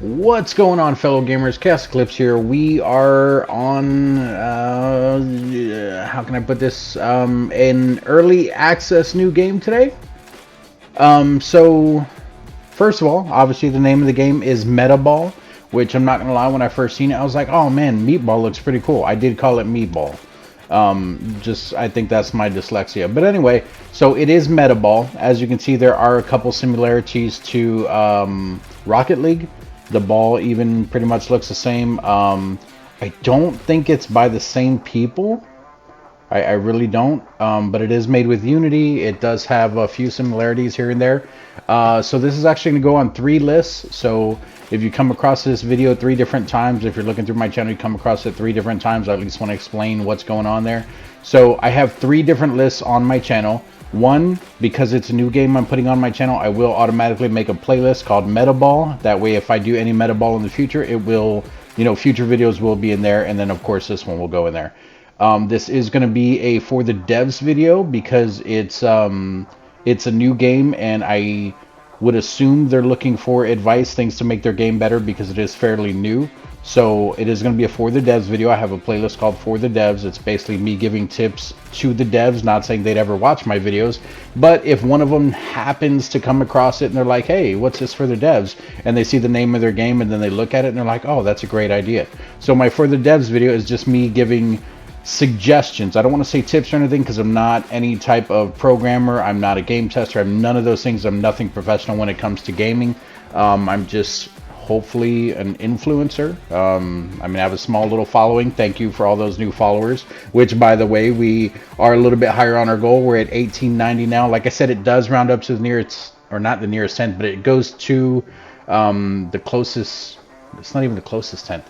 What's going on, fellow gamers? ChaosEclipse here. We are on, how can I put this, an early access new game today. So, first of all, obviously the name of the game is Metaball, which I'm not going to lie, when I first seen it, I was like, oh man, Meatball looks pretty cool. I did call it Meatball. I think that's my dyslexia. But anyway, so it is Metaball. As you can see, there are a couple similarities to Rocket League. The ball even pretty much looks the same. I don't think it's by the same people. I really don't. But it is made with Unity. It does have a few similarities here and there. So this is actually going to go on 3 lists. So if you come across this video 3 different times, if you're looking through my channel, you come across it 3 different times, I at least want to explain what's going on there. So I have 3 different lists on my channel. One, because it's a new game I'm putting on my channel, I will automatically make a playlist called Metaball. That way, if I do any Metaball in the future, it will, future videos will be in there. And then, of course, this one will go in there. This is going to be a for the devs video because it's a new game, and I would assume they're looking for advice, things to make their game better because it is fairly new. So it is going to be a for the devs video. I have a playlist called For the Devs. It's basically me giving tips to the devs, not saying they'd ever watch my videos, but if one of them happens to come across it and they're like, hey, what's this for the devs? And they see the name of their game and then they look at it and they're like, oh, that's a great idea. So my For the Devs video is just me giving suggestions. I don't want to say tips or anything because I'm not any type of programmer. I'm not a game tester. I'm none of those things. I'm nothing professional when it comes to gaming. I'm just hopefully an influencer. I have a small little following. Thank you for all those new followers, which, by the way, we are a little bit higher on our goal. We're at 1890 now. Like I said, it does round up to the nearest, or not the nearest 10th, but it goes to the closest. It's not even the closest 10th.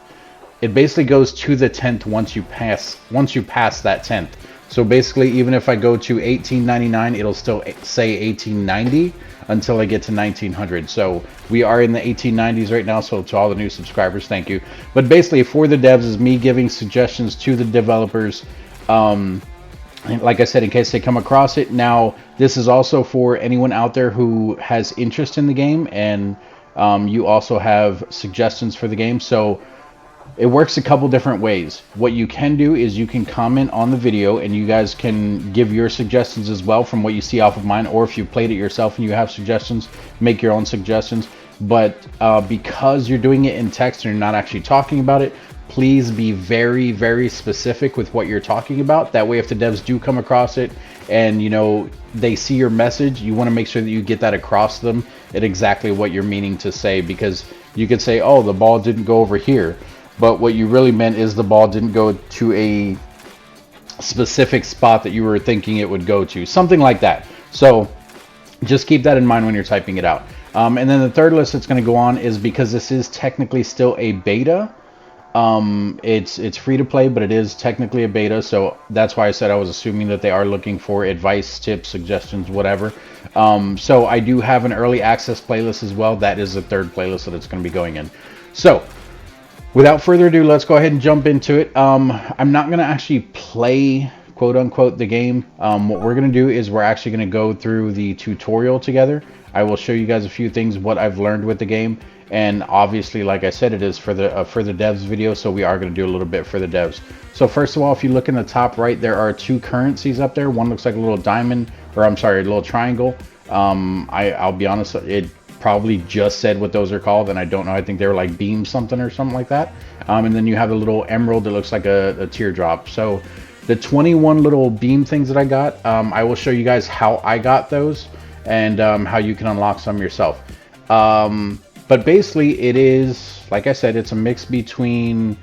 It basically goes to the 10th once you pass that 10th. So basically, even if I go to 1899, it'll still say 1890 until I get to 1900. So we are in the 1890s right now. So to all the new subscribers, thank you. But basically, for the devs is me giving suggestions to the developers. Like I said, in case they come across it. Now, this is also for anyone out there who has interest in the game, and you also have suggestions for the game. So it works a couple different ways. What you can do is you can comment on the video and you guys can give your suggestions as well from what you see off of mine, or if you played it yourself and you have suggestions, make your own suggestions. But because you're doing it in text and you're not actually talking about it, please be very, very specific with what you're talking about. That way, if the devs do come across it and they see your message, you want to make sure that you get that across to them at exactly what you're meaning to say, because you could say, oh, the ball didn't go over here, but what you really meant is the ball didn't go to a specific spot that you were thinking it would go to. Something like that. So just keep that in mind when you're typing it out. And then the third list that's going to go on is, because this is technically still a beta. It's free to play, but it is technically a beta. So that's why I said I was assuming that they are looking for advice, tips, suggestions, whatever. So I do have an early access playlist as well. That is the third playlist that it's going to be going in. So without further ado, let's go ahead and jump into it. I'm not going to actually play, quote unquote, the game. What we're going to do is we're actually going to go through the tutorial together. I will show you guys a few things, what I've learned with the game. And obviously, like I said, it is for the devs video, so we are going to do a little bit for the devs. So first of all, if you look in the top right, there are 2 currencies up there. One looks like a little diamond, or I'm sorry, a little triangle. I'll be honest, it probably just said what those are called, and I don't know. I think they were like beam something or something like that. And then you have a little emerald that looks like a teardrop. So the 21 little beam things that I got, I will show you guys how I got those, and how you can unlock some yourself. But basically, it is, like I said, it's a mix between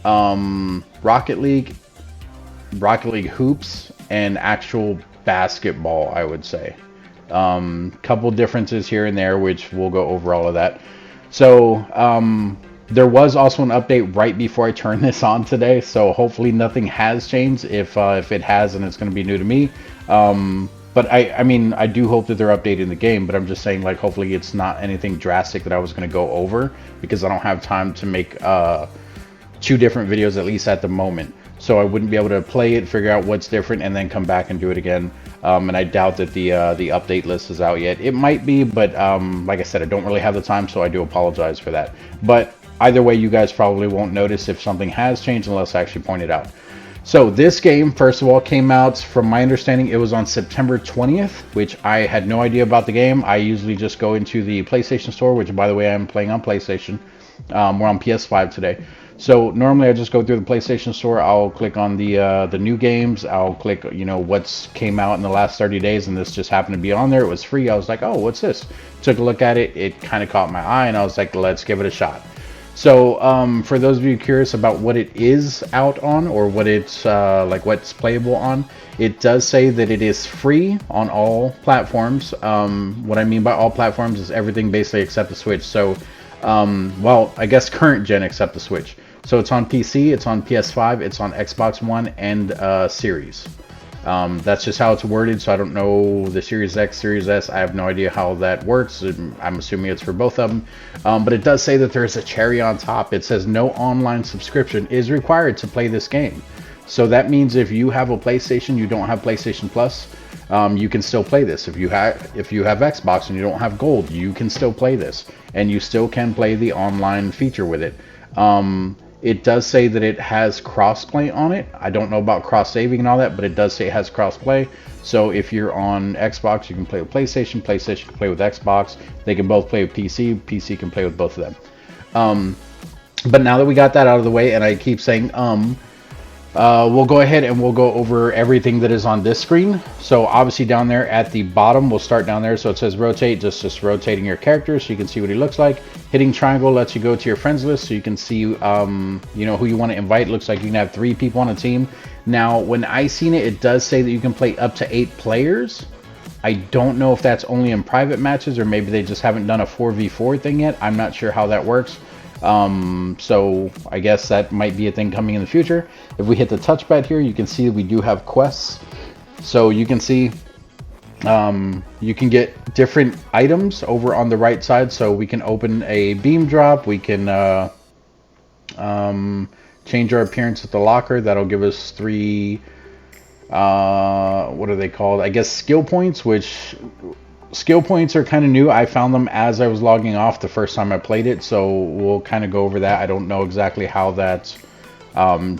Rocket League hoops, and actual basketball, I would say. Couple differences here and there, which we'll go over all of that. So there was also an update right before I turned this on today, so hopefully nothing has changed. If it has, then it's going to be new to me. But I do hope that they're updating the game, but I'm just saying, like, hopefully it's not anything drastic that I was going to go over, because I don't have time to make 2 different videos, at least at the moment. So I wouldn't be able to play it, figure out what's different, and then come back and do it again. And I doubt that the update list is out yet. It might be, but like I said, I don't really have the time, so I do apologize for that. But either way, you guys probably won't notice if something has changed unless I actually point it out. So this game, first of all, came out, from my understanding, it was on September 20th, which I had no idea about the game. I usually just go into the PlayStation Store, which, by the way, I'm playing on PlayStation. We're on PS5 today. So normally I just go through the PlayStation Store. I'll click on the new games. I'll click, what's came out in the last 30 days, and this just happened to be on there. It was free. I was like, oh, what's this? Took a look at it. It kind of caught my eye, and I was like, let's give it a shot. So for those of you curious about what it is out on, or what it's like what's playable on, it does say that it is free on all platforms. What I mean by all platforms is everything basically except the Switch. So well, I guess current gen except the Switch. So it's on PC, it's on PS5, it's on Xbox One, and Series. That's just how it's worded, so I don't know the Series X, Series S. I have no idea how that works. I'm assuming it's for both of them. But it does say that there's a cherry on top. It says no online subscription is required to play this game. So that means if you have a PlayStation, you don't have PlayStation Plus, you can still play this. If you have Xbox and you don't have Gold, you can still play this, and you still can play the online feature with it. It does say that it has crossplay on it. I don't know about cross saving and all that, but it does say it has crossplay. So if you're on Xbox, you can play with PlayStation. PlayStation can play with Xbox. They can both play with PC. PC can play with both of them. But now that we got that out of the way, and I keep saying we'll go ahead and we'll go over everything that is on this screen. So obviously down there at the bottom, we'll start down there. So it says rotate, just rotating your character so you can see what he looks like. Hitting triangle lets you go to your friends list so you can see who you want to invite. Looks like you can have 3 people on a team. Now when I seen it, it does say that you can play up to 8 players. I don't know if that's only in private matches, or maybe they just haven't done a 4v4 thing yet. I'm not sure how that works. So I guess that might be a thing coming in the future. If we hit the touchpad here, you can see we do have quests. So you can see you can get different items over on the right side. So we can open a beam drop. We can change our appearance at the locker. That'll give us 3 what are they called? I guess skill points, which skill points are kind of new. I found them as I was logging off the first time I played it, so we'll kind of go over that. I don't know exactly how that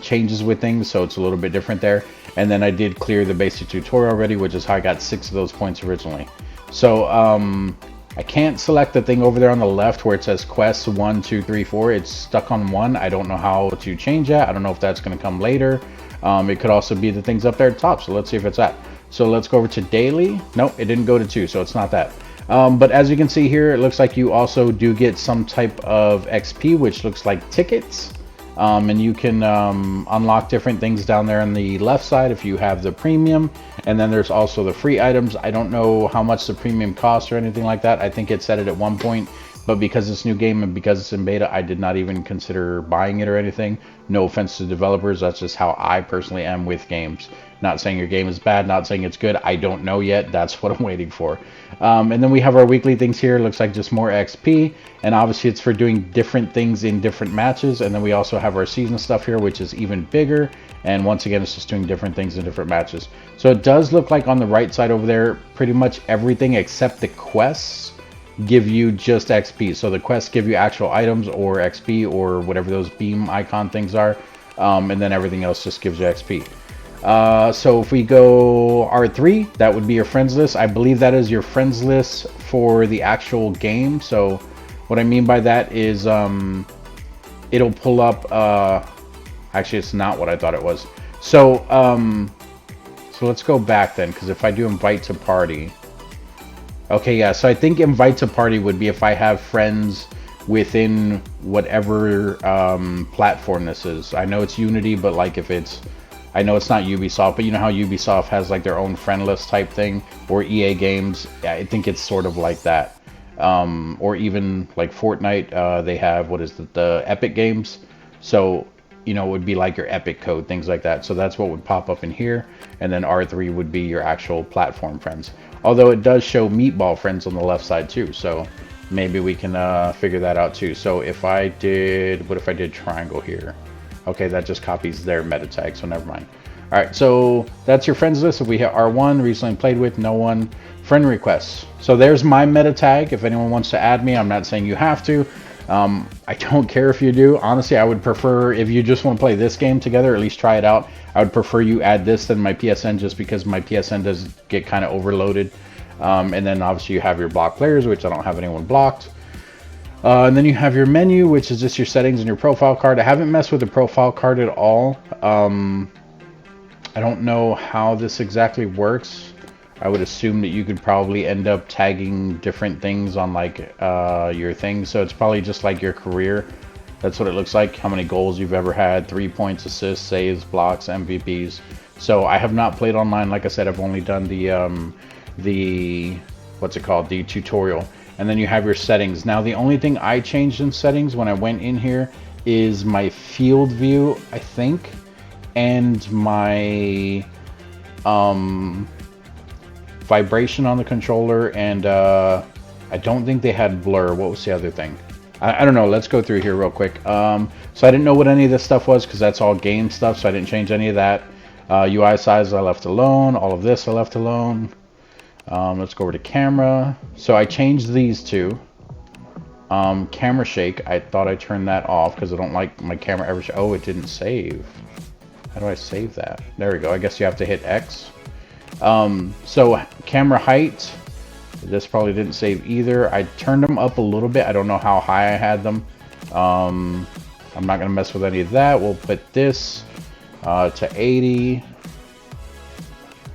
changes with things, so it's a little bit different there. And then I did clear the basic tutorial already, which is how I got 6 of those points originally. So I can't select the thing over there on the left where it says quests 1, 2, 3, 4. It's stuck on 1. I don't know how to change that. I don't know if that's going to come later. It could also be the things up there at the top, so let's see if it's that. So let's go over to daily. Nope, it didn't go to 2, so it's not that. But as you can see here, it looks like you also do get some type of XP, which looks like tickets. And you can unlock different things down there on the left side if you have the premium. And then there's also the free items. I don't know how much the premium costs or anything like that. I think it said it at one point, but because it's a new game and because it's in beta, I did not even consider buying it or anything. No offense to developers, that's just how I personally am with games. Not saying your game is bad, not saying it's good. I don't know yet. That's what I'm waiting for. And then we have our weekly things here. Looks like just more XP. And obviously it's for doing different things in different matches. And then we also have our season stuff here, which is even bigger. And once again, it's just doing different things in different matches. So it does look like on the right side over there, pretty much everything except the quests give you just XP. So the quests give you actual items or XP or whatever those beam icon things are. And then everything else just gives you XP. So if we go R3, that would be your friends list. I believe that is your friends list for the actual game. So what I mean by that is it'll pull up actually it's not what I thought it was. So so let's go back then, because if I do invite to party, okay, yeah, so I think invite to party would be if I have friends within whatever platform this is. I know it's Unity, but like if it's, I know it's not Ubisoft, but you know how Ubisoft has like their own friend list type thing, or EA Games. Yeah, I think it's sort of like that. Or even like Fortnite, they have, what is it, the Epic Games. So, you know, it would be like your Epic code, things like that. So that's what would pop up in here. And then R3 would be your actual platform friends. Although it does show meatball friends on the left side too. So maybe we can figure that out too. So if I did, what if I did triangle here? Okay, that just copies their meta tag, so never mind. All right, so that's your friends list. If we hit R1, recently played with, no one, friend requests. So there's my meta tag. If anyone wants to add me, I'm not saying you have to. I don't care if you do. Honestly, I would prefer if you just want to play this game together, at least try it out. I would prefer you add this than my PSN, just because my PSN does get kind of overloaded. And then obviously you have your blocked players, which I don't have anyone blocked. And then you have your menu, which is just your settings and your profile card. I haven't messed with the profile card at all. I don't know how this exactly works. I would assume that you could probably end up tagging different things on like your things. So it's probably just like your career. That's what it looks like. How many goals you've ever had, 3 points, assists, saves, blocks, MVPs. So I have not played online. Like I said, I've only done the what's it called? The tutorial. And then you have your settings. Now the only thing I changed in settings when I went in here is my field view, I think, and my vibration on the controller, and I don't think they had blur. What was the other thing? I don't know. Let's go through here real quick. So I didn't know what any of this stuff was because that's all game stuff, so I didn't change any of that. UI size I left alone. All of this I left alone. Let's go over to camera. So I changed these two. Camera shake, I thought I turned that off because I don't like my camera ever. Oh, it didn't save. How do I save that? There we go. I guess you have to hit X. So camera height, this probably didn't save either. I turned them up a little bit. I don't know how high I had them. I'm not gonna mess with any of that. We'll put this to 80.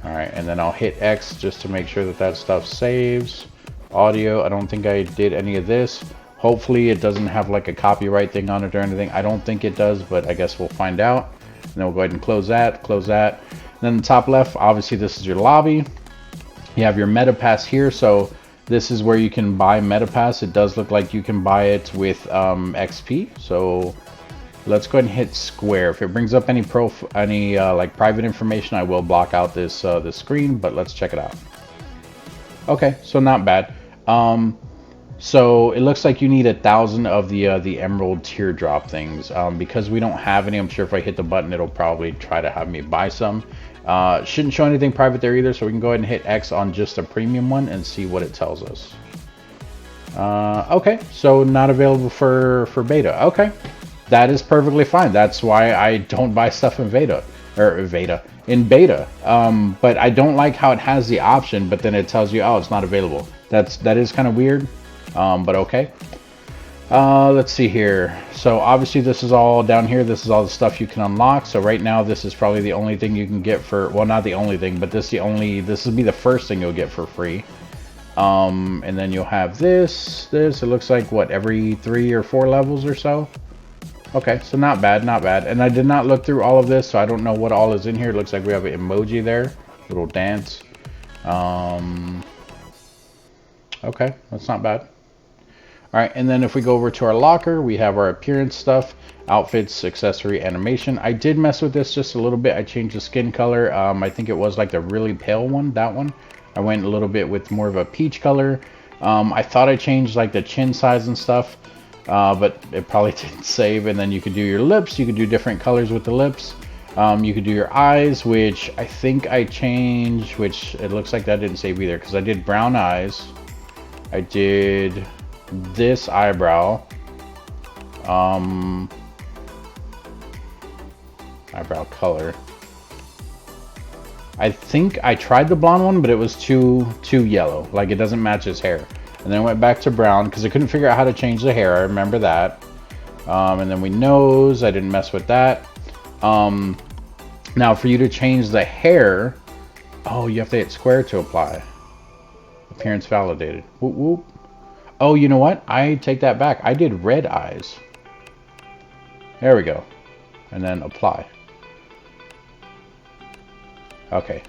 All right, and then I'll hit X just to make sure that that stuff saves. Audio, I don't think I did any of this. Hopefully it doesn't have like a copyright thing on it or anything. I don't think it does, but I guess we'll find out. And then we'll go ahead and close that, close that. And then the top left, obviously this is your lobby. You have your meta pass here. So this is where you can buy meta pass. It does look like you can buy it with XP. So let's go ahead and hit square. If it brings up any like private information, I will block out this this screen, but let's check it out. Okay, so not bad. So it looks like you need 1,000 of the emerald teardrop things. Because we don't have any, I'm sure if I hit the button, it'll probably try to have me buy some. Shouldn't show anything private there either, so we can go ahead and hit X on just a premium one and see what it tells us. Okay, so not available for beta. Okay, that is perfectly fine. That's why I don't buy stuff in beta. But I don't like how it has the option, but then it tells you, oh, it's not available. That is kind of weird. But okay. Let's see here. So obviously this is all down here. This is all the stuff you can unlock. So right now this is probably the only thing you can get for, well, not the only thing, but this will be the first thing you'll get for free. And then you'll have this, it looks like what, every 3 or 4 levels or so. Okay, so not bad, not bad. And I did not look through all of this, so I don't know what all is in here. It looks like we have an emoji there, little dance. Okay, that's not bad. All right, and then if we go over to our locker, we have our appearance stuff, outfits, accessory, animation. I did mess with this just a little bit. I changed the skin color. I think it was like the really pale one, that one. I went a little bit with more of a peach color. I thought I changed like the chin size and stuff, but it probably didn't save. And then you could do your lips. You could do different colors with the lips. You could do your eyes, which I think I changed, which it looks like that didn't save either, because I did brown eyes. I did this eyebrow, eyebrow color. I think I tried the blonde one, but it was too yellow, like it doesn't match his hair. And then I went back to brown because I couldn't figure out how to change the hair. I remember that. And then we nose, I didn't mess with that. Now for you to change the hair, oh, you have to hit square to apply. Appearance validated. Whoop, whoop. Oh, you know what? I take that back. I did red eyes. There we go. And then apply. Okay.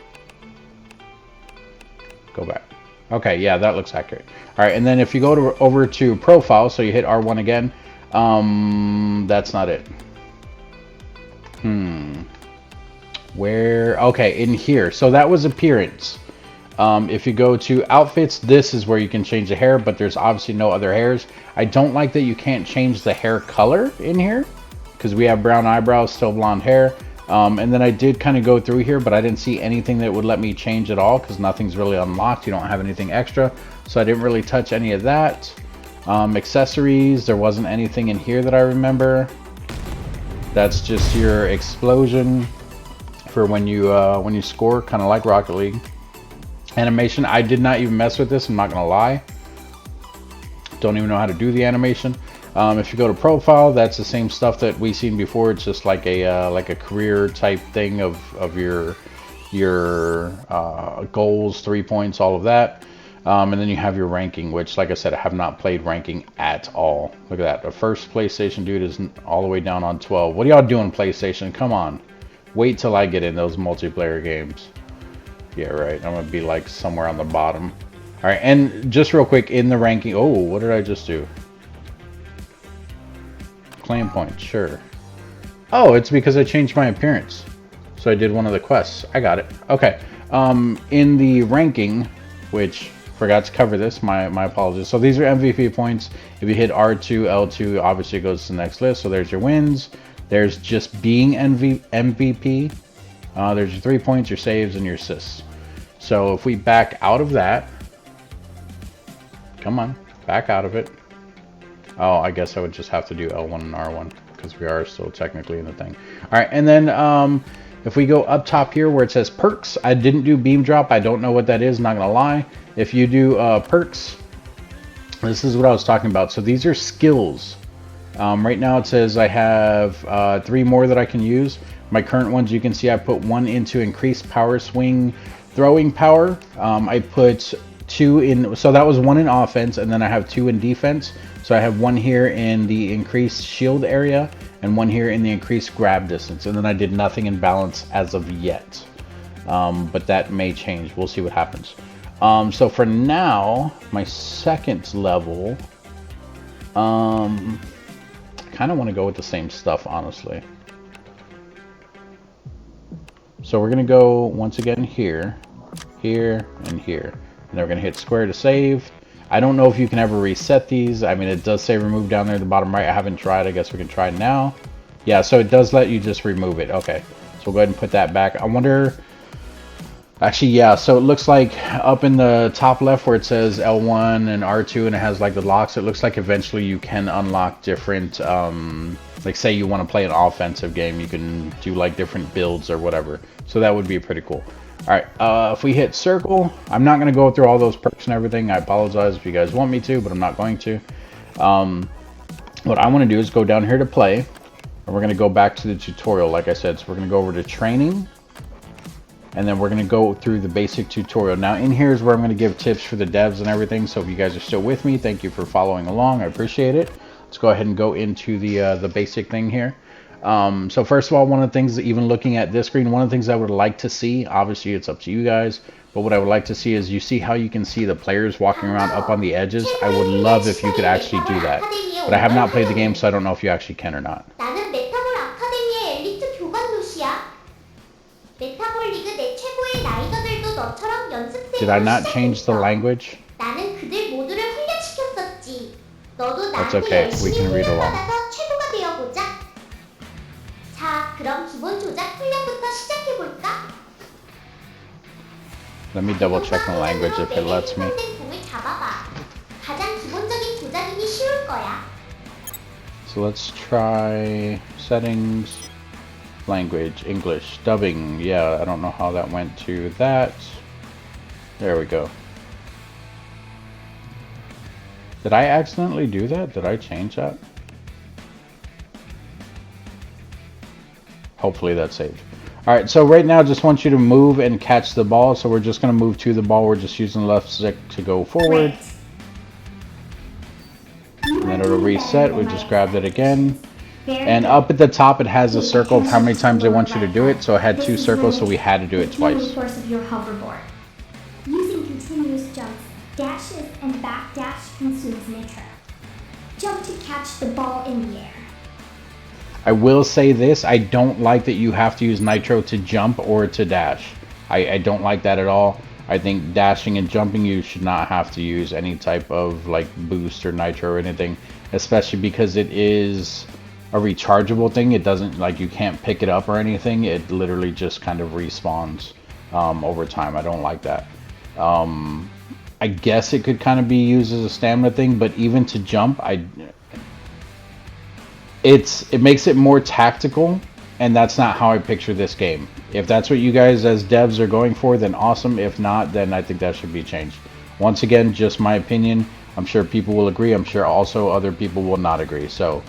Go back. Okay, yeah, that looks accurate. All right, and then if you go over to profile, so you hit R1 again, that's not it. Where? Okay, in here. So that was appearance. If you go to outfits, this is where you can change the hair, but there's obviously no other hairs. I don't like that you can't change the hair color in here because we have brown eyebrows, still blonde hair. And then I did kind of go through here, but I didn't see anything that would let me change at all because nothing's really unlocked. You don't have anything extra. So I didn't really touch any of that. Accessories, there wasn't anything in here that I remember. That's just your explosion for when you score, kind of like Rocket League. Animation, I did not even mess with this, I'm not gonna lie. Don't even know how to do the animation. If you go to profile, that's the same stuff that we seen before. It's just like a career type thing of your goals, 3 points, all of that. And then you have your ranking, which, like I said, I have not played ranking at all. Look at that. The first PlayStation dude is all the way down on 12. What are y'all doing, PlayStation? Come on. Wait till I get in those multiplayer games. Yeah, right. I'm going to be like somewhere on the bottom. All right, and just real quick, in the ranking... Oh, what did I just do? Claim points, sure. Oh, it's because I changed my appearance. So I did one of the quests. I got it. Okay. In the ranking, which... forgot to cover this, my apologies. So these are MVP points. If you hit R2, L2, obviously it goes to the next list. So there's your wins. There's just being MVP. There's your 3 points, your saves, and your assists. So if we back out of that, come on, back out of it. Oh, I guess I would just have to do L1 and R1 because we are still technically in the thing. All right, and then if we go up top here where it says perks, I didn't do beam drop. I don't know what that is, not gonna lie. If you do perks, this is what I was talking about. So these are skills. Right now it says I have 3 more that I can use. My current ones, you can see I put 1 into increased power swing throwing power. I put 2 in, so that was 1 in offense, and then I have 2 in defense. So I have 1 here in the increased shield area and 1 here in the increased grab distance. And then I did nothing in balance as of yet. But that may change. We'll see what happens. So for now, my second level, I kind of want to go with the same stuff, honestly. So we're going to go once again here, here, and here. And then we're going to hit square to save. I don't know if you can ever reset these. I mean, it does say remove down there at the bottom right. I haven't tried. I guess we can try now. Yeah, so it does let you just remove it. Okay, so we'll go ahead and put that back. I wonder... Actually, yeah, so it looks like up in the top left where it says L1 and R2 and it has like the locks, it looks like eventually you can unlock different, like say you want to play an offensive game, you can do like different builds or whatever. So that would be pretty cool. All right, if we hit circle, I'm not going to go through all those perks and everything. I apologize if you guys want me to, but I'm not going to. What I want to do is go down here to play, and we're going to go back to the tutorial, like I said. So we're going to go over to training. And then we're going to go through the basic tutorial. Now in here is where I'm going to give tips for the devs and everything. So if you guys are still with me, thank you for following along. I appreciate it. Let's go ahead and go into the basic thing here. So first of all, one of the things, even looking at this screen, one of the things I would like to see, obviously it's up to you guys, but what I would like to see is you see how you can see the players walking around up on the edges. I would love if you could actually do that. But I have not played the game, so I don't know if you actually can or not. Did I not change the language? That's okay, we can read along. Let me double check the language if it lets me. So let's try settings, language, English, dubbing. Yeah, I don't know how that went to that. There we go. Did I accidentally do that? Did I change that? Hopefully that's saved. Alright, so right now I just want you to move and catch the ball. So we're just going to move to the ball. We're just using the left stick to go forward. And then it'll reset. We just grabbed it again. And up at the top it has a circle of how many times they want you to do it. So it had 2 circles, so we had to do it twice. Using continuous jumps, dashes, and backdash consumes nitro. Jump to catch the ball in the air. I will say this, I don't like that you have to use nitro to jump or to dash. I don't like that at all. I think dashing and jumping, you should not have to use any type of like boost or nitro or anything, especially because it is a rechargeable thing. It doesn't, like, you can't pick it up or anything. It literally just kind of respawns over time. I don't like that. I guess it could kind of be used as a stamina thing, but even to jump, it makes it more tactical, and that's not how I picture this game. If that's what you guys as devs are going for, then awesome. If not, then I think that should be changed. Once again, just my opinion. I'm sure people will agree. I'm sure also other people will not agree. So,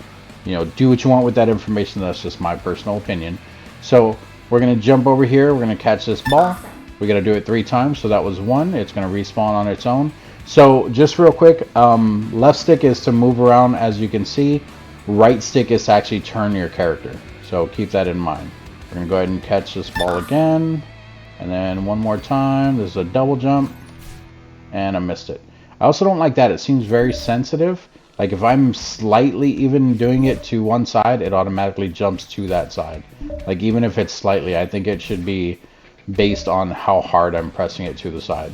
you know, do what you want with that information. That's just my personal opinion. So we're going to jump over here. We're going to catch this ball. We got to do it 3 times. So that was 1. It's going to respawn on its own. So just real quick, left stick is to move around, as you can see. Right stick is to actually turn your character. So keep that in mind. We're going to go ahead and catch this ball again. And then one more time. There's a double jump. And I missed it. I also don't like that. It seems very sensitive. Like if I'm slightly even doing it to one side, it automatically jumps to that side. Like even if it's slightly, I think it should be based on how hard I'm pressing it to the side.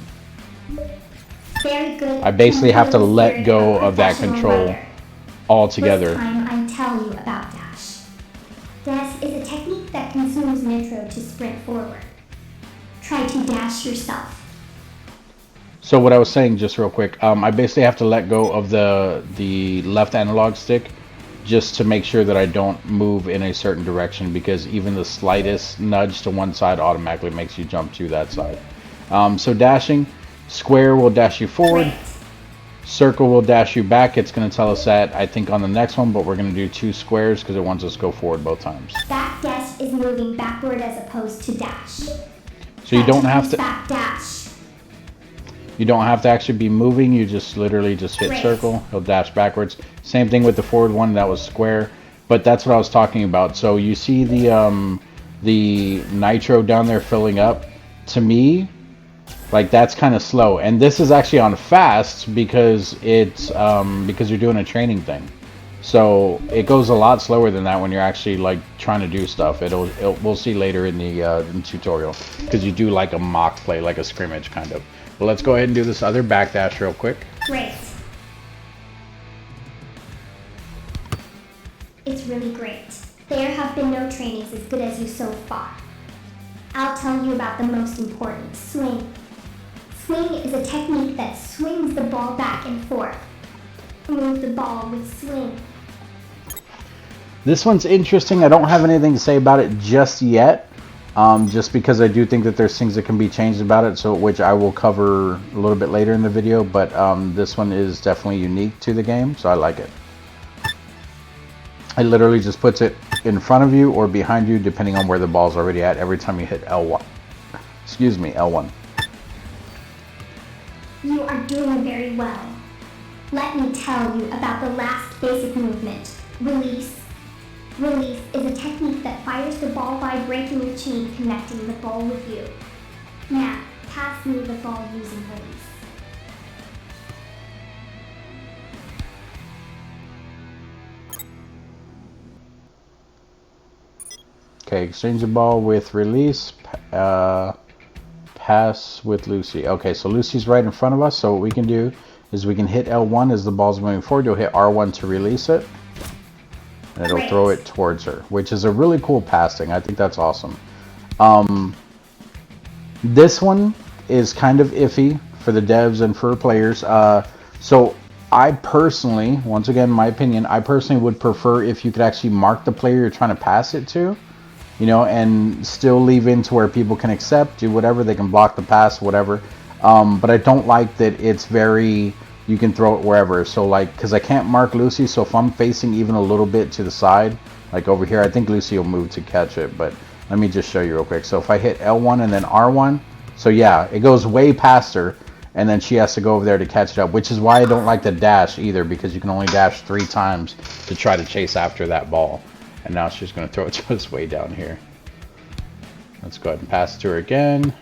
Very good. I basically have to let go of that control altogether. This time I tell you about dash. Dash is a technique that consumes nitro to sprint forward. Try to dash yourself. So what I was saying, just real quick, I basically have to let go of the left analog stick just to make sure that I don't move in a certain direction, because even the slightest nudge to one side automatically makes you jump to that side. So dashing, square will dash you forward. Great. Circle will dash you back. It's going to tell us that, I think, on the next one, but we're going to do 2 squares because it wants us to go forward both times. Back dash is moving backward as opposed to dash. So you don't have to... Back dash. You don't have to actually be moving. You just literally just hit circle. He'll dash backwards. Same thing with the forward one. That was square. But that's what I was talking about. So you see the nitro down there filling up. To me, like, that's kind of slow. And this is actually on fast because it's because you're doing a training thing. So it goes a lot slower than that when you're actually like trying to do stuff. We'll see later in the tutorial, because you do like a mock play, like a scrimmage kind of. But let's go ahead and do this other backdash real quick. Great. It's really great. There have been no trainings as good as you so far. I'll tell you about the most important, swing. Swing is a technique that swings the ball back and forth. Move the ball with swing. This one's interesting. I don't have anything to say about it just yet. Just because I do think that there's things that can be changed about it, so which I will cover a little bit later in the video, but this one is definitely unique to the game, so I like it. It literally just puts it in front of you or behind you, depending on where the ball's already at, every time you hit L1. Excuse me, L1. You are doing very well. Let me tell you about the last basic movement, release. Release is a technique that fires the ball by breaking the chain connecting the ball with you. Now, pass me the ball using release. Okay, exchange the ball with release, pass with Lucy. Okay, so Lucy's right in front of us, so what we can do is we can hit L1 as the ball's moving forward. You'll hit R1 to release it. And it'll throw it towards her, which is a really cool passing. I think that's awesome. This one is kind of iffy for the devs and for players. So I personally, once again, my opinion, I personally would prefer if you could actually mark the player you're trying to pass it to, you know, and still leave in to where people can accept, do whatever, they can block the pass, whatever. But I don't like that it's very... You can throw it wherever. So like, because I can't mark Lucy, so if I'm facing even a little bit to the side, like over here, I think Lucy will move to catch it, but let me just show you real quick. So if I hit L1 and then R1, so yeah, it goes way past her, and then she has to go over there to catch it up, which is why I don't like the dash either, because you can only dash 3 times to try to chase after that ball. And now she's going to throw it to us way down here. Let's go ahead and pass it to her again.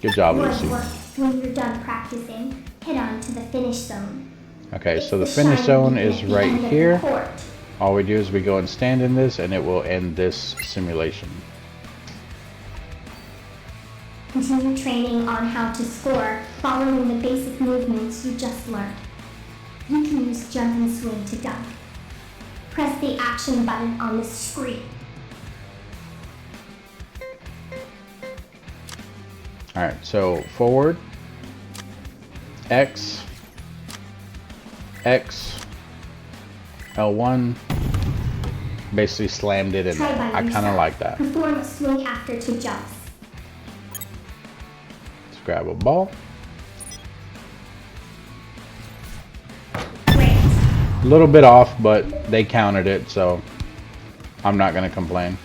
Good job, Lucy. When you're done practicing, head on to the finish zone. Okay, so the finish zone is right here. All we do is we go and stand in this, and it will end this simulation. Continue training on how to score, following the basic movements you just learned. You can use jump and swing to dunk. Press the action button on the screen. Alright, so forward, X, X, L1, basically slammed it in there. I kind of like that. Perform a swing after 2 jumps. Let's grab a ball. Great. A little bit off, but they counted it, so I'm not going to complain.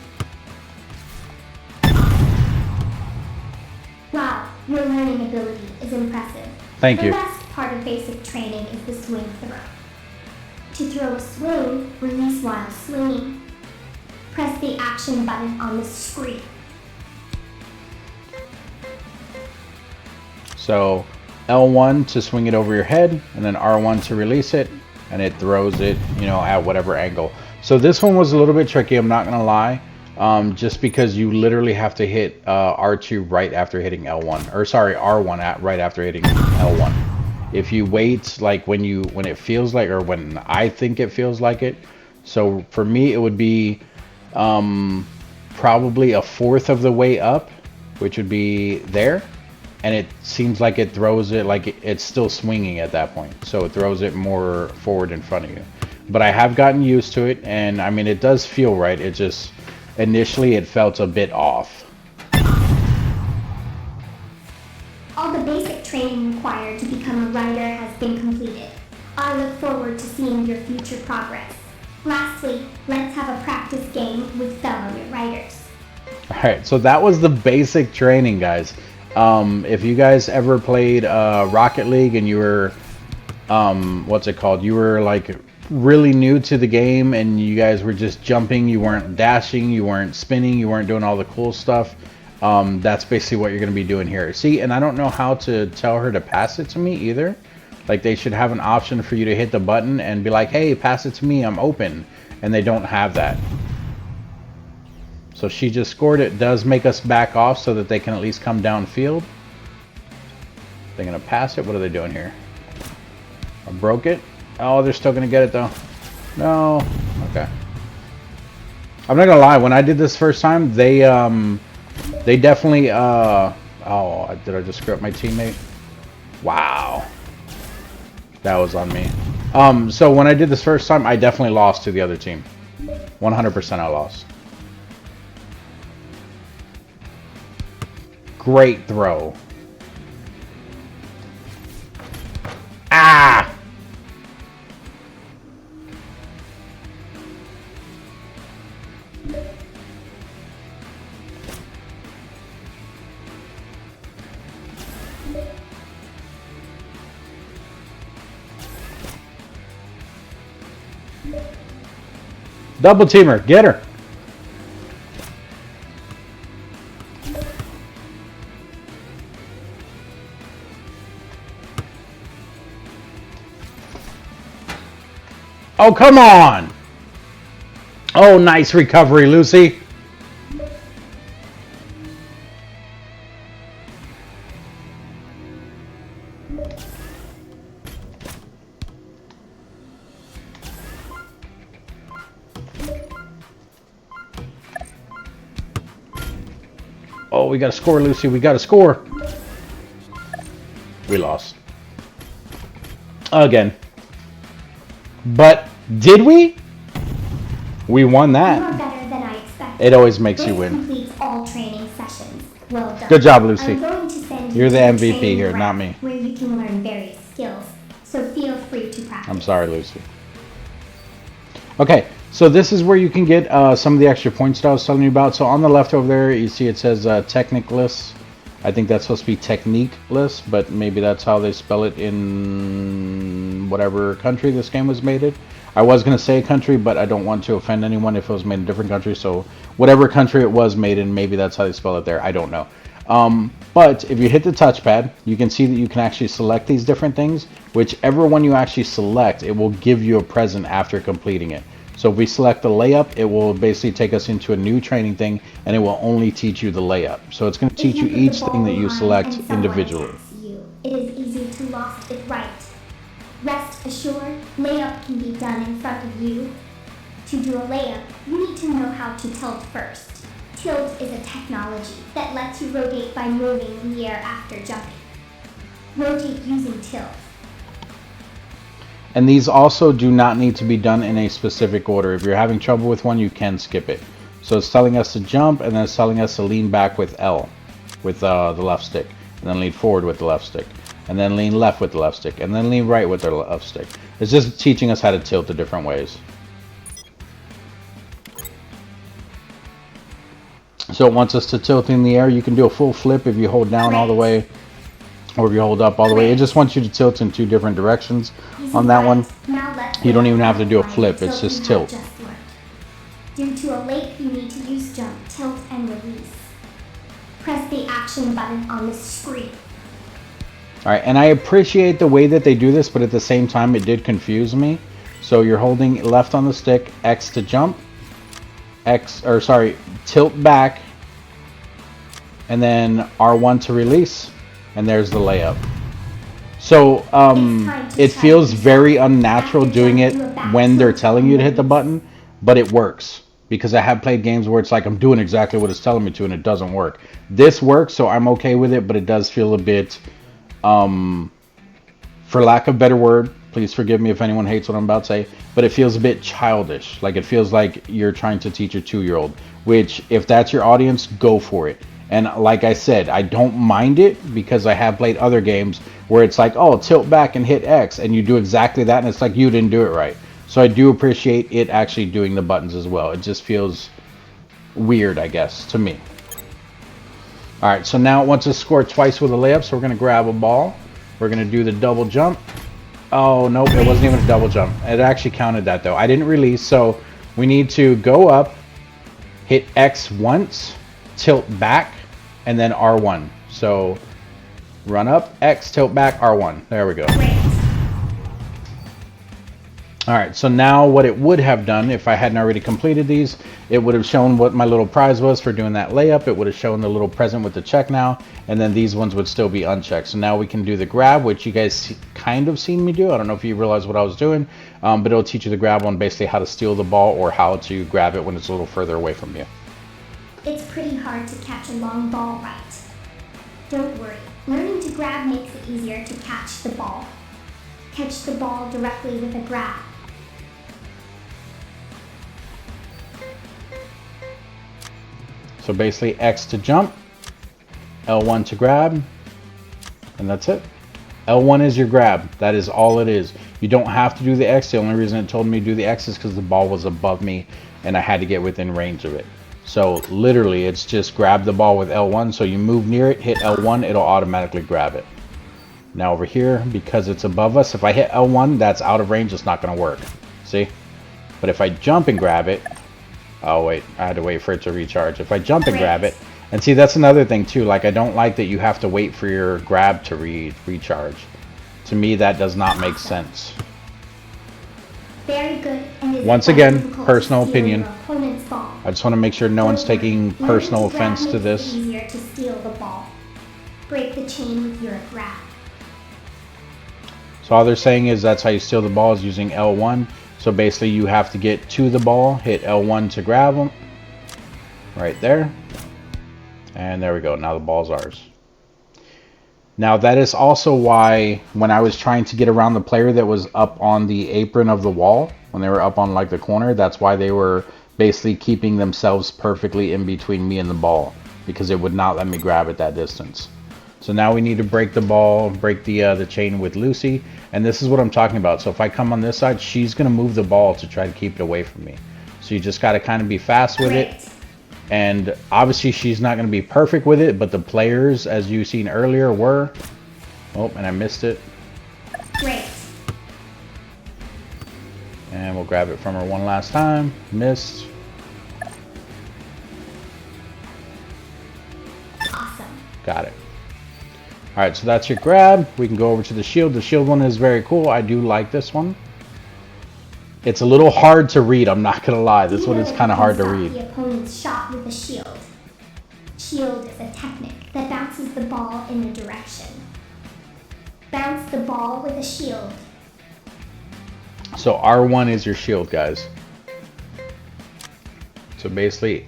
Wow, your learning ability is impressive. Thank you. The best part of basic training is the swing throw. To throw a swing, release while swinging. Press the action button on the screen. So L1 to swing it over your head, and then R1 to release it, and it throws it, you know, at whatever angle. So this one was a little bit tricky, I'm not gonna lie, just because you literally have to hit R2 right after hitting L1, or sorry, R1 right after hitting L1. If you wait, like when it feels like, or when I think it feels like it. So for me, it would be probably a fourth of the way up, which would be there. And it seems like it throws it like it's still swinging at that point. So it throws it more forward in front of you. But I have gotten used to it, and I mean, it does feel right. It just, initially it felt a bit off. All the basic training required to become a writer has been completed. I look forward to seeing your future progress. Lastly, let's have a practice game with fellow writers. Alright, so that was the basic training, guys. If you guys ever played Rocket League and you were, what's it called? You were like really new to the game and you guys were just jumping, you weren't dashing, you weren't spinning, you weren't doing all the cool stuff. That's basically what you're going to be doing here. See, and I don't know how to tell her to pass it to me either. Like, they should have an option for you to hit the button and be like, hey, pass it to me, I'm open. And they don't have that. So she just scored. It does make us back off so that they can at least come downfield. They're going to pass it. What are they doing here? I broke it. Oh, they're still going to get it, though. No. Okay. I'm not going to lie. When I did this first time, they definitely... oh, did I just screw up my teammate? Wow. That was on me. So when I did this first time, I definitely lost to the other team. 100% I lost. Great throw. Ah! Double teamer, get her. Oh, come on. Oh, nice recovery, Lucy. Oh, we got to score, Lucy. We got to score. We lost. Again. But did we? We won that. You are better than I expected. It always makes you win. This completes all training sessions. Well done. Good job, Lucy. I'm going to send you You're the to a MVP training here, rack not me. where you can learn various skills. So feel free to practice. I'm sorry, Lucy. Okay, so this is where you can get some of the extra points that I was telling you about. So on the left over there, you see it says Technicless. I think that's supposed to be Techniqueless, but maybe that's how they spell it in whatever country this game was made in. I was going to say a country, but I don't want to offend anyone if it was made in a different country. So whatever country it was made in, maybe that's how they spell it there. I don't know. But if you hit the touchpad, you can see that you can actually select these different things. Whichever one you actually select, it will give you a present after completing it. So if we select the layup, it will basically take us into a new training thing, and it will only teach you the layup. So it's going to teach you each thing that you select individually. It is easy to lost it right. Rest assured, layup can be done in front of you. To do a layup, you need to know how to tilt first. Tilt is a technology that lets you rotate by moving in the air after jumping. Rotate using tilt. And these also do not need to be done in a specific order. If you're having trouble with one, you can skip it. So it's telling us to jump, and then it's telling us to lean back with L, with the left stick, and then lean forward with the left stick, and then lean left with the left stick, and then lean right with the left stick. It's just teaching us how to tilt the different ways. So it wants us to tilt in the air. You can do a full flip if you hold down all the way, or if you hold up all the way. It just wants you to tilt in 2 different directions. On that one, you don't even have to do a flip. It's just tilt. Due to a layup, you need to use jump, tilt, and release. Press the action button on the screen. Alright, and I appreciate the way that they do this, but at the same time, it did confuse me. So you're holding left on the stick, X to jump, tilt back, and then R1 to release, and there's the layup. So it feels very unnatural doing it when they're telling you to hit the button, but it works. Because I have played games where it's like I'm doing exactly what it's telling me to and it doesn't work. This works, so I'm okay with it, but it does feel a bit, for lack of a better word, please forgive me if anyone hates what I'm about to say, but it feels a bit childish. Like it feels like you're trying to teach a 2-year-old, which if that's your audience, go for it. And like I said, I don't mind it because I have played other games where it's like, oh, tilt back and hit X, and you do exactly that, and it's like you didn't do it right. So I do appreciate it actually doing the buttons as well. It just feels weird, I guess, to me. Alright, so now it wants us to score twice with a layup, so we're going to grab a ball. We're going to do the double jump. Oh, nope, it wasn't even a double jump. It actually counted that, though. I didn't release, so we need to go up, hit X once, tilt back, and then R1. So run up, X, tilt back, R1. There we go. Alright, so now what it would have done if I hadn't already completed these, it would have shown what my little prize was for doing that layup. It would have shown the little present with the check now, and then these ones would still be unchecked. So now we can do the grab, which you guys kind of seen me do. I don't know if you realize what I was doing, but it'll teach you the grab on basically how to steal the ball or how to grab it when it's a little further away from you. It's pretty hard to catch a long ball right. Don't worry, learning to grab makes it easier to catch the ball. Catch the ball directly with a grab. So basically X to jump, L1 to grab, and that's it. L1 is your grab. That is all it is. You don't have to do the X. The only reason it told me to do the X is because the ball was above me and I had to get within range of it. So literally it's just grab the ball with L1. So you move near it, hit L1, it'll automatically grab it. Now over here, because it's above us, if I hit L1, that's out of range. It's not going to work. See? But if I jump and grab it, oh wait, I had to wait for it to recharge. If I jump and grab it, and see, that's another thing too. Like, I don't like that you have to wait for your grab to recharge. To me, that does not make sense. Very good. And once again, personal opinion. I just want to make sure no one's taking personal offense to this. It's easier to steal the ball. Break the chain with your grab. So all they're saying is that's how you steal the ball, is using L1. So basically you have to get to the ball, hit L1 to grab them. Right there. And there we go. Now the ball's ours. Now that is also why when I was trying to get around the player that was up on the apron of the wall, when they were up on like the corner, that's why they were basically keeping themselves perfectly in between me and the ball, because it would not let me grab at that distance. So now we need to break the ball, break the chain with Lucy, and this is what I'm talking about. So if I come on this side, she's going to move the ball to try to keep it away from me. So you just got to kind of be fast with it. And obviously she's not going to be perfect with it, but the players, as you seen earlier, were. Oh, and I missed it. Great. And we'll grab it from her one last time. Missed. Awesome. Got it. All right, so that's your grab. We can go over to the shield. The shield one is very cool. I do like this one. It's a little hard to read, I'm not going to lie. This one is kind of hard to read. The opponent's shot with a shield. Shield is a technique that bounces the ball in a direction. Bounce the ball with a shield. So R1 is your shield, guys. So basically,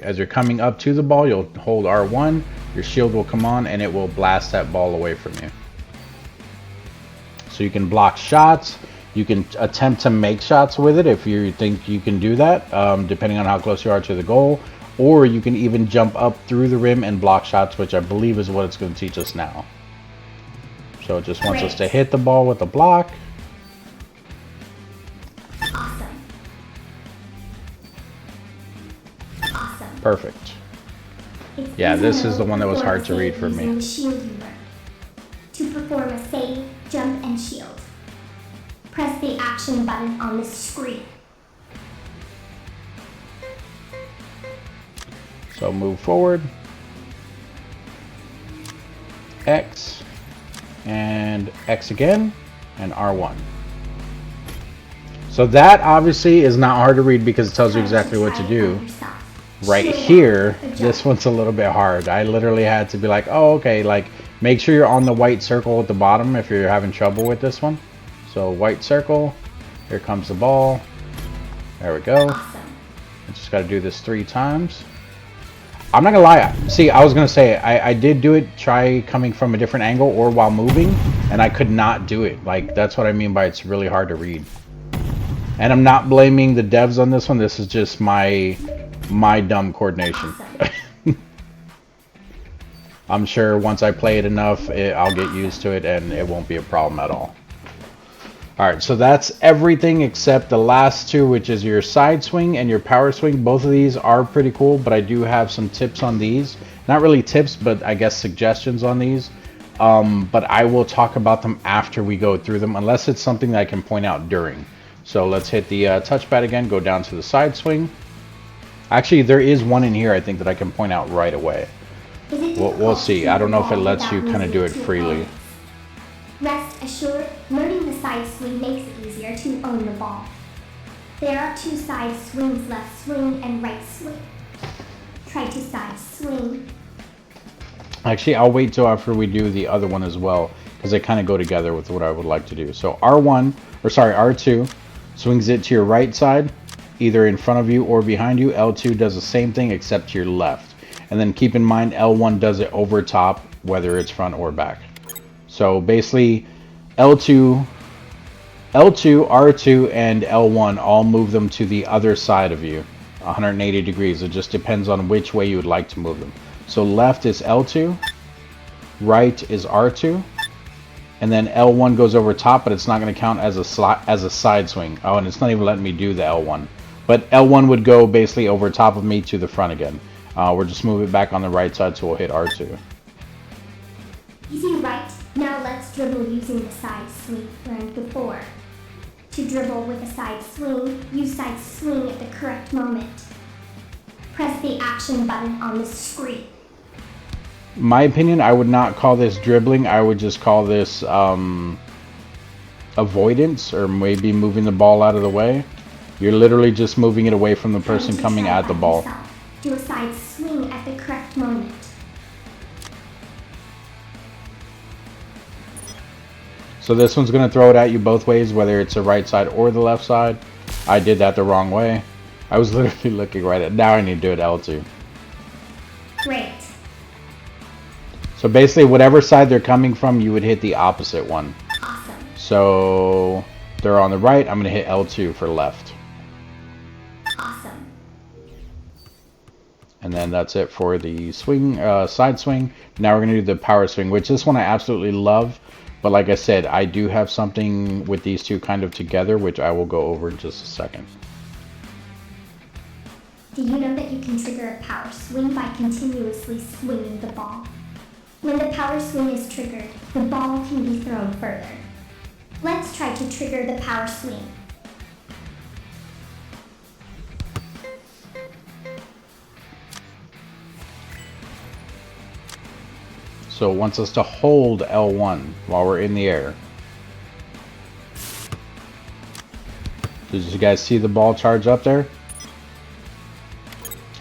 as you're coming up to the ball, you'll hold R1, your shield will come on, and it will blast that ball away from you. So you can block shots, you can attempt to make shots with it if you think you can do that, depending on how close you are to the goal, or you can even jump up through the rim and block shots, which I believe is what it's going to teach us now. So it just wants us to hit the ball with a block. Awesome. Awesome. Perfect. It's Yeah, this easy is the one that was perform hard to a read save for me. using the shield you learned. To perform a save, jump, and shield, press the action button on the screen. So move forward, X, and X again, and R1. So that obviously is not hard to read because it tells you exactly what to do. Right here, this one's a little bit hard. I literally had to be like, oh, okay, like make sure you're on the white circle at the bottom if you're having trouble with this one. So white circle, here comes the ball. There we go. Awesome. I just got to do this 3 times. I'm not gonna lie. See, I was gonna say I did do it. Try coming from a different angle or while moving, and I could not do it. Like that's what I mean by it's really hard to read. And I'm not blaming the devs on this one. This is just my dumb coordination. Awesome. I'm sure once I play it enough, I'll get used to it, and it won't be a problem at all. Alright, so that's everything except the last 2, which is your side swing and your power swing. Both of these are pretty cool, but I do have some tips on these. Not really tips, but I guess suggestions on these. But I will talk about them after we go through them, unless it's something that I can point out during. So let's hit the touchpad again, go down to the side swing. Actually, there is one in here I think that I can point out right away. We'll see. I don't know if it lets you kind of do it freely. Rest assured, learning the side swing makes it easier to own the ball. There are 2 side swings, left swing and right swing. Try to side swing. Actually, I'll wait till after we do the other one as well, because they kind of go together with what I would like to do. So R2 swings it to your right side, either in front of you or behind you. L2 does the same thing except to your left. And then keep in mind L1 does it over top, whether it's front or back. So basically L2, R2, and L1 all move them to the other side of you, 180 degrees. It just depends on which way you would like to move them. So left is L2, right is R2, and then L1 goes over top, but it's not going to count as a side swing. Oh, and it's not even letting me do the L1. But L1 would go basically over top of me to the front again. We'll just move it back on the right side, so we'll hit R2. Easy right. Now let's dribble using the side swing learned before. To dribble with a side swing, use side swing at the correct moment. Press the action button on the screen. My opinion, I would not call this dribbling. I would just call this avoidance, or maybe moving the ball out of the way. You're literally just moving it away from the person coming at the ball. Do a side swing at the correct moment. So this one's going to throw it at you both ways, whether it's the right side or the left side. I did that the wrong way. I was literally looking right at it. Now I need to do it L2. Great. So basically, whatever side they're coming from, you would hit the opposite one. Awesome. So they're on the right. I'm going to hit L2 for left. Awesome. And then that's it for the swing, side swing. Now we're going to do the power swing, which this one I absolutely love. But like I said, I do have something with these two kind of together, which I will go over in just a second. Do you know that you can trigger a power swing by continuously swinging the ball? When the power swing is triggered, the ball can be thrown further. Let's try to trigger the power swing. So it wants us to hold L1 while we're in the air. Did you guys see the ball charge up there?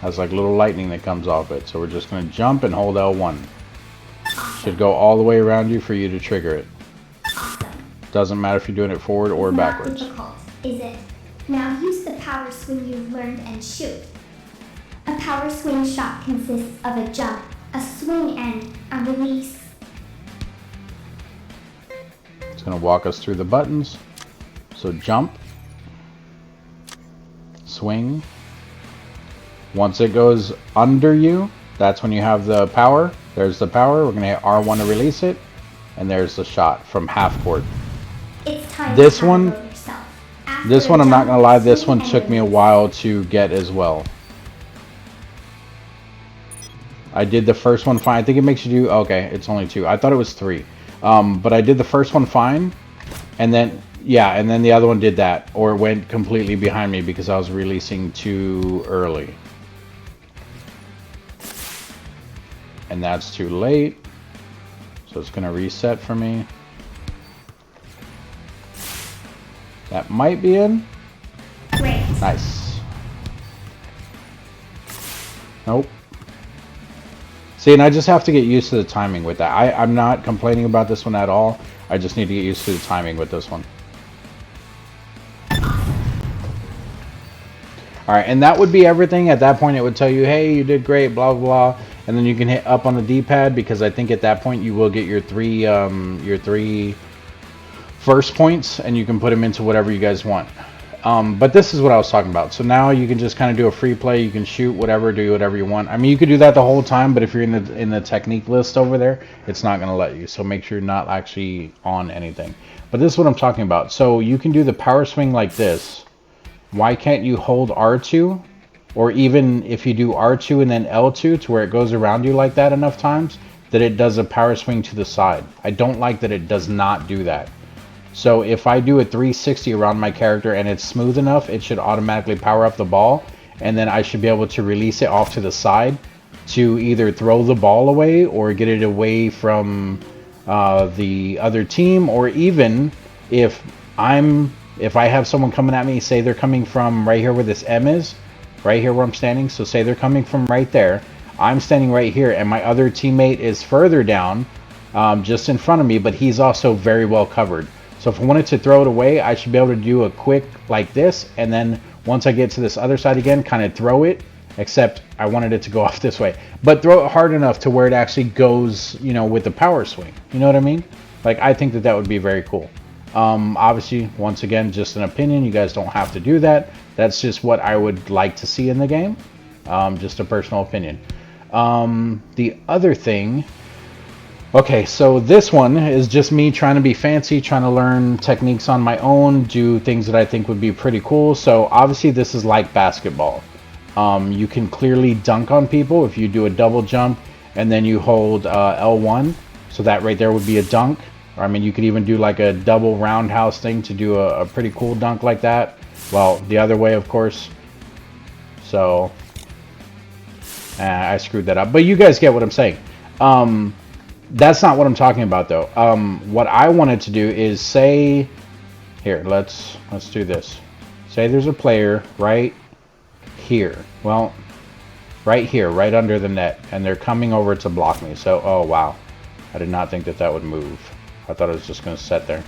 Has like little lightning that comes off it. So we're just going to jump and hold L1. Should go all the way around you for you to trigger it. Doesn't matter if you're doing it forward or backwards. Not difficult, is it? Now use the power swing you've learned and shoot. A power swing shot consists of a jump, a swing, and a release. It's going to walk us through the buttons. So jump, swing. Once it goes under you, that's when you have the power. There's the power. We're going to hit R1 to release it. And there's the shot from half court. It's time This to one, handle yourself. this After one, a I'm not jump, going to lie, this swing, one and took me a release. while to get as well. I did the first one fine. I think it makes you do, okay, it's only 2. I thought it was 3. But I did the first one fine. And then, yeah, and then the other one did that. Or it went completely behind me because I was releasing too early. And that's too late. So it's going to reset for me. That might be in. Great. Nice. Nope. See, and I just have to get used to the timing with that. I'm not complaining about this one at all. I just need to get used to the timing with this one. Alright, and that would be everything. At that point, it would tell you, hey, you did great, blah, blah, blah. And then you can hit up on the D-pad, because I think at that point you will get your three first points, and you can put them into whatever you guys want. But this is what I was talking about. So now you can just kind of do a free play. You can shoot whatever, do whatever you want. I mean, you could do that the whole time, but if you're in the technique list over there, it's not going to let you. So make sure you're not actually on anything. But this is what I'm talking about. So you can do the power swing like this. Why can't you hold R2? Or even if you do R2 and then L2 to where it goes around you like that enough times, that it does a power swing to the side. I don't like that it does not do that. So if I do a 360 around my character and it's smooth enough, it should automatically power up the ball. And then I should be able to release it off to the side to either throw the ball away or get it away from the other team. Or even if I have someone coming at me, say they're coming from right here where this M is, right here where I'm standing. So say they're coming from right there. I'm standing right here and my other teammate is further down, just in front of me, but he's also very well covered. So if I wanted to throw it away, I should be able to do a quick like this, and then once I get to this other side again, kind of throw it, except I wanted it to go off this way. But throw it hard enough to where it actually goes, you know, with the power swing. You know what I mean? Like, I think that would be very cool. Obviously, once again, just an opinion. You guys don't have to do that. That's just what I would like to see in the game. Just a personal opinion. The other thing... Okay, so this one is just me trying to be fancy, trying to learn techniques on my own, do things that I think would be pretty cool. So obviously this is like basketball. You can clearly dunk on people if you do a double jump and then you hold L1. So that right there would be a dunk. Or, I mean, you could even do like a double roundhouse thing to do a pretty cool dunk like that. Well, the other way, of course. So I screwed that up. But you guys get what I'm saying. That's not what I'm talking about, though. What I wanted to do is say, here, let's do this. Say there's a player right here. Well, right here, right under the net, and they're coming over to block me. So, oh wow, I did not think that would move. I thought it was just going to sit there.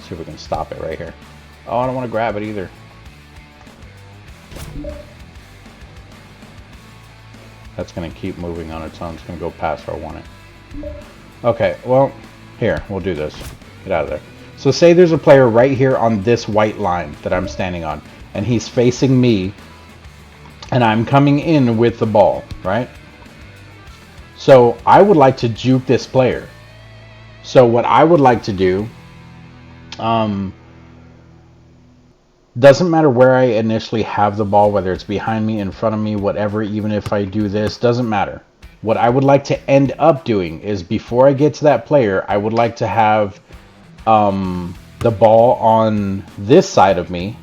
See if we can stop it right here. Oh, I don't want to grab it either. That's going to keep moving on its own. It's going to go past where I want it. Okay, well, here, we'll do this. Get out of there. So say there's a player right here on this white line that I'm standing on, and he's facing me, and I'm coming in with the ball, right? So I would like to juke this player. So what I would like to do, doesn't matter where I initially have the ball, whether it's behind me, in front of me, whatever, even if I do this, doesn't matter. What I would like to end up doing is before I get to that player, I would like to have the ball on this side of me,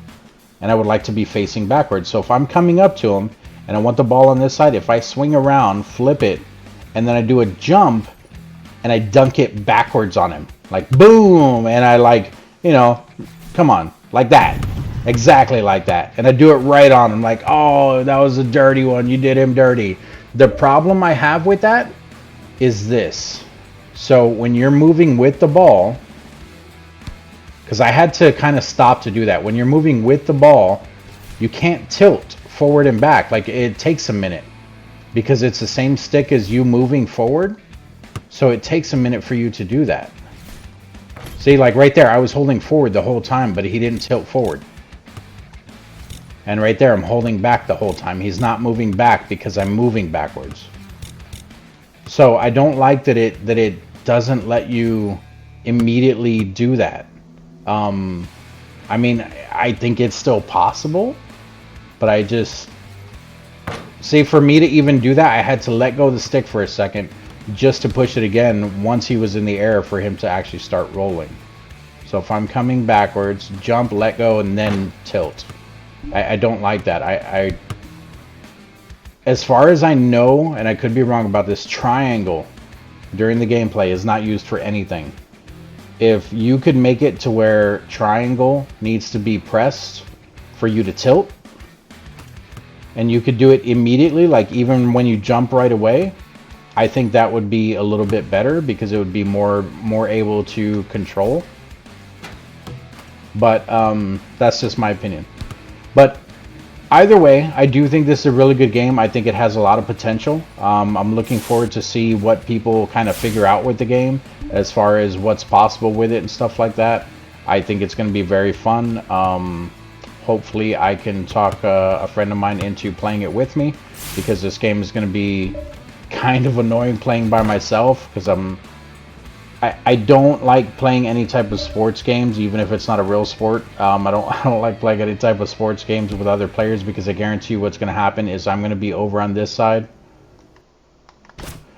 and I would like to be facing backwards. So if I'm coming up to him and I want the ball on this side, if I swing around, flip it, and then I do a jump and I dunk it backwards on him, like boom, and I like, you know, come on, like that. Exactly like that. And I do it right on him, like, oh, that was a dirty one. You did him dirty. The problem I have with that is this. So when you're moving with the ball, because I had to kind of stop to do that. When you're moving with the ball, you can't tilt forward and back. Like, it takes a minute because it's the same stick as you moving forward. So it takes a minute for you to do that. See, like right there, I was holding forward the whole time, but he didn't tilt forward. And right there, I'm holding back the whole time. He's not moving back because I'm moving backwards. So I don't like that it doesn't let you immediately do that. I mean, I think it's still possible, but I just... See, for me to even do that, I had to let go of the stick for a second just to push it again once he was in the air for him to actually start rolling. So if I'm coming backwards, jump, let go, and then tilt. I don't like that. As far as I know, and I could be wrong about this, triangle during the gameplay is not used for anything. If you could make it to where triangle needs to be pressed for you to tilt, and you could do it immediately, like even when you jump right away, I think that would be a little bit better because it would be more able to control. But that's just my opinion. But either way, I do think this is a really good game. I think it has a lot of potential. I'm looking forward to see what people kind of figure out with the game as far as what's possible with it and stuff like that. I think it's going to be very fun. Hopefully I can talk a friend of mine into playing it with me, because this game is going to be kind of annoying playing by myself, because I don't like playing any type of sports games, even if it's not a real sport. I don't like playing any type of sports games with other players, because I guarantee you what's going to happen is I'm going to be over on this side.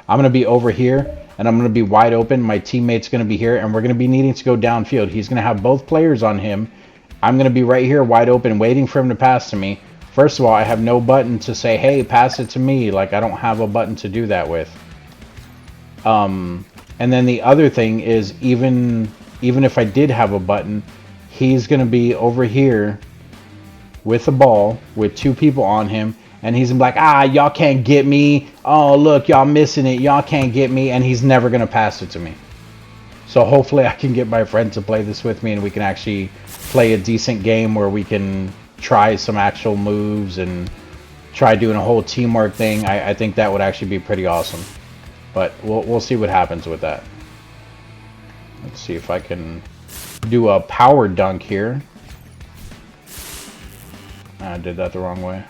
I'm going to be over here, and I'm going to be wide open. My teammate's going to be here, and we're going to be needing to go downfield. He's going to have both players on him. I'm going to be right here wide open, waiting for him to pass to me. First of all, I have no button to say, hey, pass it to me. Like, I don't have a button to do that with. And then the other thing is, even if I did have a button, he's going to be over here with the ball with two people on him, and he's going to be like, ah, y'all can't get me. Oh, look, y'all missing it. Y'all can't get me. And he's never going to pass it to me. So hopefully I can get my friend to play this with me, and we can actually play a decent game where we can try some actual moves and try doing a whole teamwork thing. I think that would actually be pretty awesome. But we'll see what happens with that. Let's see if I can do a power dunk here. I did that the wrong way.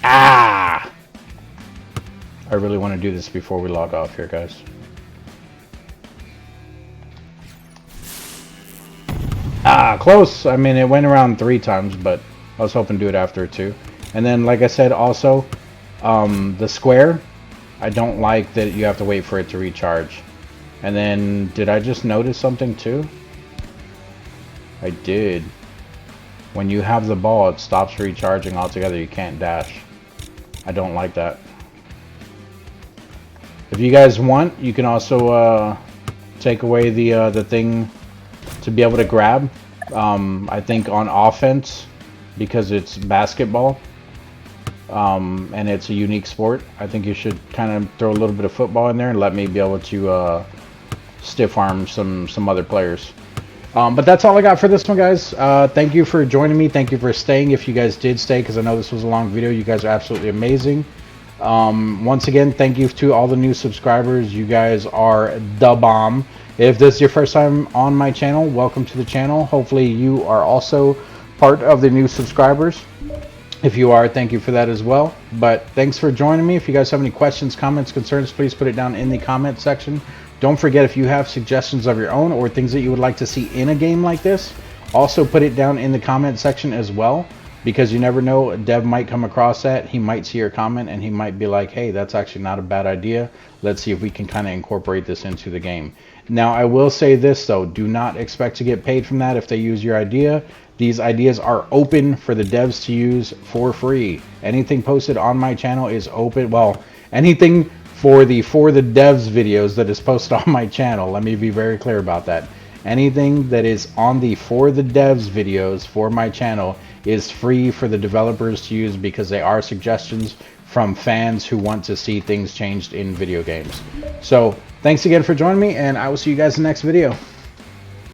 Ah! I really want to do this before we log off here, guys. Ah, close! I mean, it went around 3 times, but I was hoping to do it after 2. And then, like I said, also, the square, I don't like that you have to wait for it to recharge. And then, did I just notice something too? I did. When you have the ball, it stops recharging altogether. You can't dash. I don't like that. If you guys want, you can also take away the thing to be able to grab. I think on offense, because it's basketball and it's a unique sport, I think you should kind of throw a little bit of football in there and let me be able to stiff arm some other players. But that's all I got for this one, guys. Thank you for joining me. Thank you for staying, if you guys did stay, because I know this was a long video. You guys are absolutely amazing. Once again, thank you to all the new subscribers. You guys are the bomb. If this is your first time on my channel, welcome to the channel. Hopefully you are also part of the new subscribers. If you are, thank you for that as well. But thanks for joining me. If you guys have any questions, comments, concerns, please put it down in the comment section. Don't forget, if you have suggestions of your own or things that you would like to see in a game like this, also put it down in the comment section as well, because you never know, Dev might come across that. He might see your comment and he might be like, hey, that's actually not a bad idea. Let's see if we can kind of incorporate this into the game. Now, I will say this though, do not expect to get paid from that if they use your idea. These ideas are open for the devs to use for free. Anything posted on my channel is open. Well, anything for the devs videos that is posted on my channel, let me be very clear about that. Anything that is on the for the devs videos for my channel is free for the developers to use, because they are suggestions from fans who want to see things changed in video games. So thanks again for joining me, and I will see you guys in the next video.